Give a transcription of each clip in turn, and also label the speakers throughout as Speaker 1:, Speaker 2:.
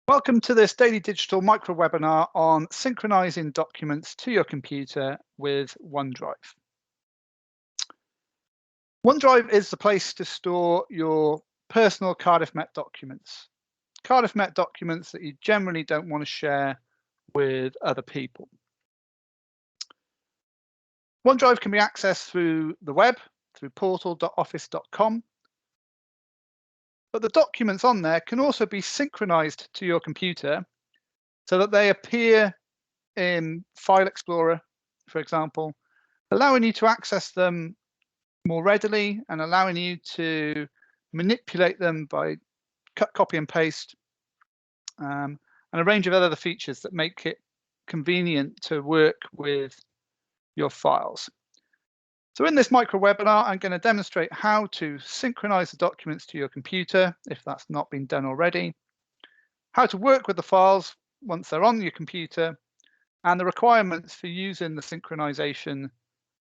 Speaker 1: Welcome to this daily digital micro webinar on synchronizing documents to your computer with OneDrive. OneDrive is the place to store your personal Cardiff Met documents. Cardiff Met documents that you generally don't want to share with other people. OneDrive can be accessed through the web, through portal.office.com. But the documents on there can also be synchronized to your computer so that they appear in File Explorer, for example, allowing you to access them more readily and allowing you to manipulate them by cut, copy and paste, and a range of other features that make it convenient to work with your files. So in this micro webinar, I'm going to demonstrate how to synchronize the documents to your computer, if that's not been done already, how to work with the files once they're on your computer, and the requirements for using the synchronization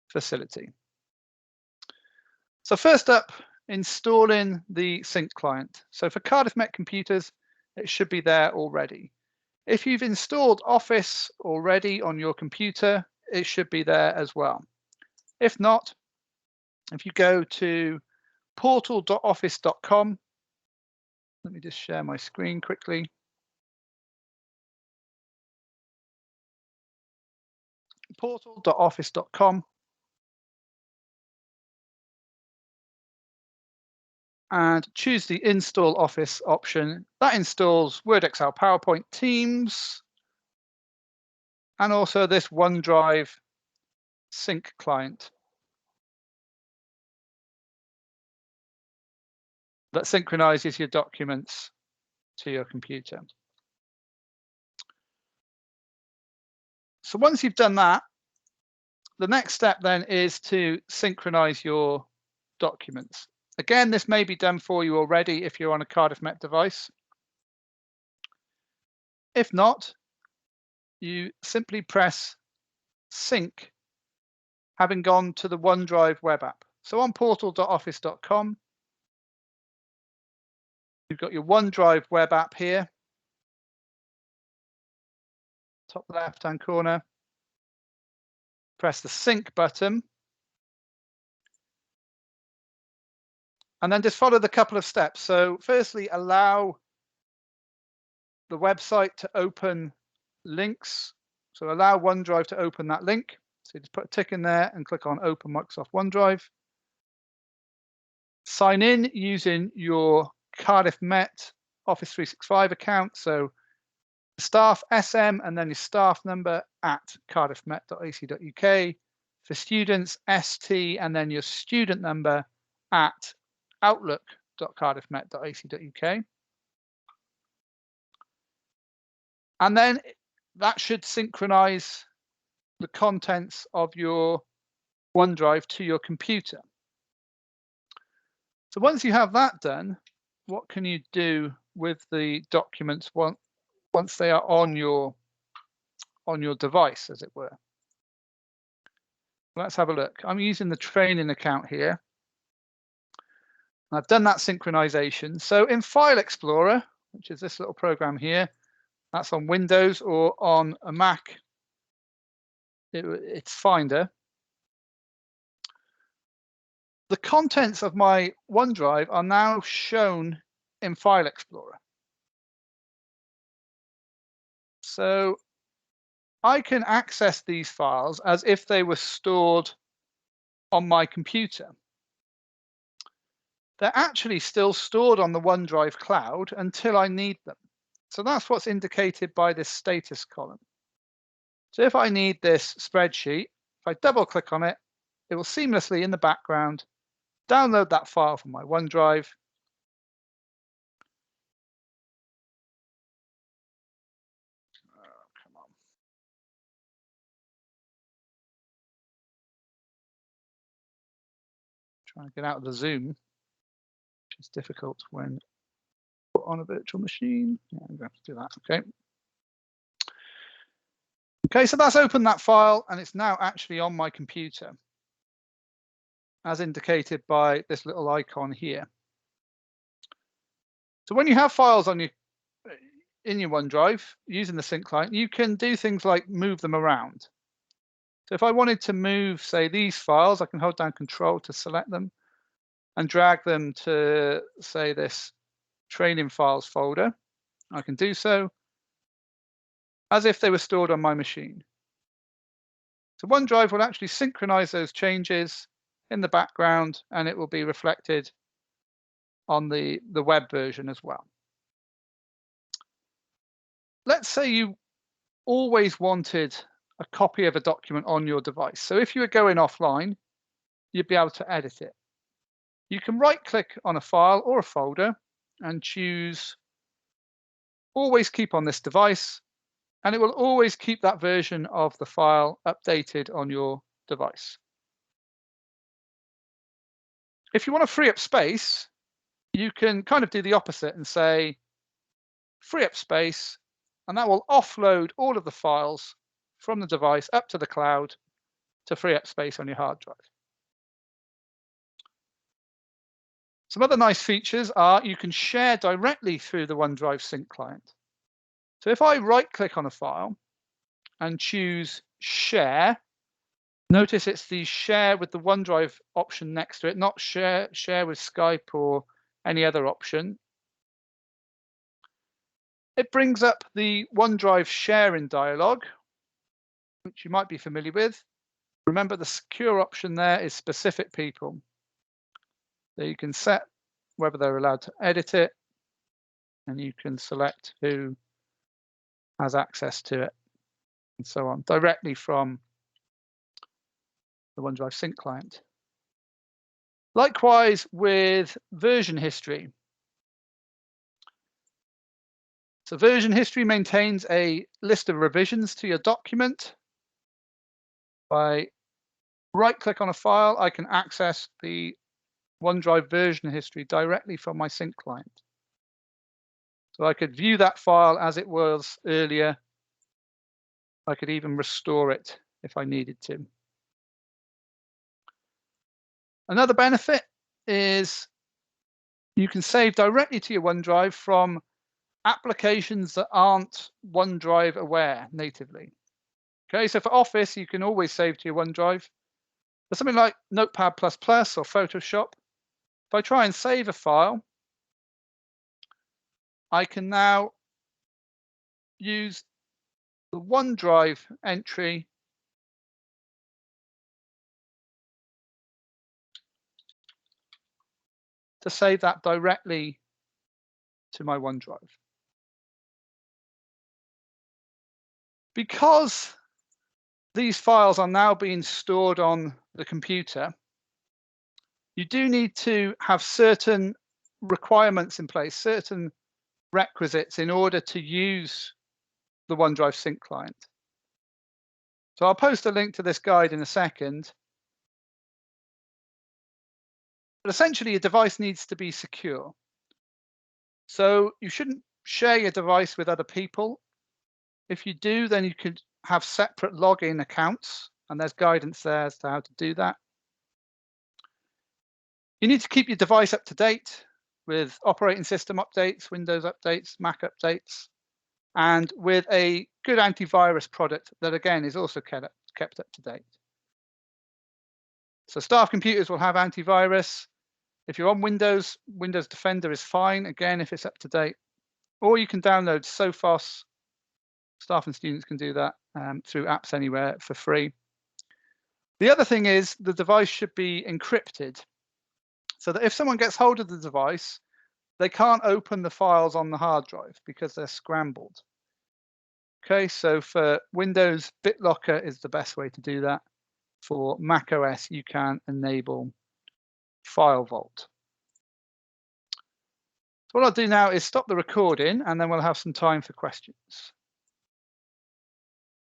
Speaker 1: facility. So first up, installing the sync client. So for Cardiff Met computers, it should be there already. If you've installed Office already on your computer, it should be there as well. If not, if you go to portal.office.com, let me just share my screen quickly. Portal.office.com, and choose the Install Office option. That installs Word, Excel, PowerPoint, Teams, and also this OneDrive sync client that synchronizes your documents to your computer. So once you've done that, the next step then is to synchronize your documents. Again, this may be done for you already if you're on a Cardiff Met device. If not, you simply press sync, having gone to the OneDrive web app. So on portal.office.com, you've got your OneDrive web app here, top left-hand corner. Press the sync button, and then just follow the couple of steps. So firstly, allow the website to open links. So allow OneDrive to open that link. So you just put a tick in there and click on Open Microsoft OneDrive. Sign in using your Cardiff Met Office 365 account. So staff SM and then your staff number at cardiffmet.ac.uk. For students, ST and then your student number at outlook.cardiffmet.ac.uk. And then that should synchronize the contents of your OneDrive to your computer. So once you have that done, what can you do with the documents once they are on your device, as it were? Let's have a look. I'm using the training account here. I've done that synchronization. So in File Explorer, which is this little program here, that's on Windows, or on a Mac, it's Finder. The contents of my OneDrive are now shown in File Explorer. So I can access these files as if they were stored on my computer. They're actually still stored on the OneDrive cloud until I need them. So that's what's indicated by this status column. So if I need this spreadsheet, if I double click on it, it will seamlessly in the background download that file from my OneDrive. Come on. Trying to get out of the Zoom, which is difficult when put on a virtual machine. Yeah, I'm going to have to do that. Okay. Okay, so that's opened that file and it's now actually on my computer, as indicated by this little icon here. So when you have files on in your OneDrive using the sync client, you can do things like move them around. So if I wanted to move, say, these files, I can hold down Control to select them and drag them to, say, this training files folder. I can do so as if they were stored on my machine. So OneDrive will actually synchronize those changes in the background, and it will be reflected on the web version as well. Let's say you always wanted a copy of a document on your device. So if you were going offline, you'd be able to edit it. You can right-click on a file or a folder and choose Always Keep on this device, and it will always keep that version of the file updated on your device. If you want to free up space, you can kind of do the opposite and say, free up space, and that will offload all of the files from the device up to the cloud to free up space on your hard drive. Some other nice features are you can share directly through the OneDrive sync client. So if I right-click on a file and choose Share, notice it's the Share with the OneDrive option next to it, not Share with Skype or any other option. It brings up the OneDrive sharing dialog, which you might be familiar with. Remember, the secure option there is specific people. So you can set whether they're allowed to edit it, and you can select who has access to it, and so on, directly from the OneDrive sync client. Likewise with version history. So version history maintains a list of revisions to your document. If I right-click on a file, I can access the OneDrive version history directly from my sync client. So I could view that file as it was earlier. I could even restore it if I needed to. Another benefit is you can save directly to your OneDrive from applications that aren't OneDrive aware natively. Okay, so for Office, you can always save to your OneDrive. For something like Notepad++ or Photoshop, if I try and save a file, I can now use the OneDrive entry to save that directly to my OneDrive. Because these files are now being stored on the computer, you do need to have certain requirements in place, certain requisites in order to use the OneDrive sync client. So I'll post a link to this guide in a second. But essentially, your device needs to be secure. So you shouldn't share your device with other people. If you do, then you could have separate login accounts, and there's guidance there as to how to do that. You need to keep your device up to date with operating system updates, Windows updates, Mac updates, and with a good antivirus product that, again, is also kept up to date. So staff computers will have antivirus. If you're on Windows, Windows Defender is fine, again, if it's up to date. Or you can download Sophos. Staff and students can do that through Apps Anywhere for free. The other thing is the device should be encrypted so that if someone gets hold of the device, they can't open the files on the hard drive because they're scrambled. Okay, so for Windows, BitLocker is the best way to do that. For Mac OS, you can enable File Vault. So what I'll do now is stop the recording, and then we'll have some time for questions.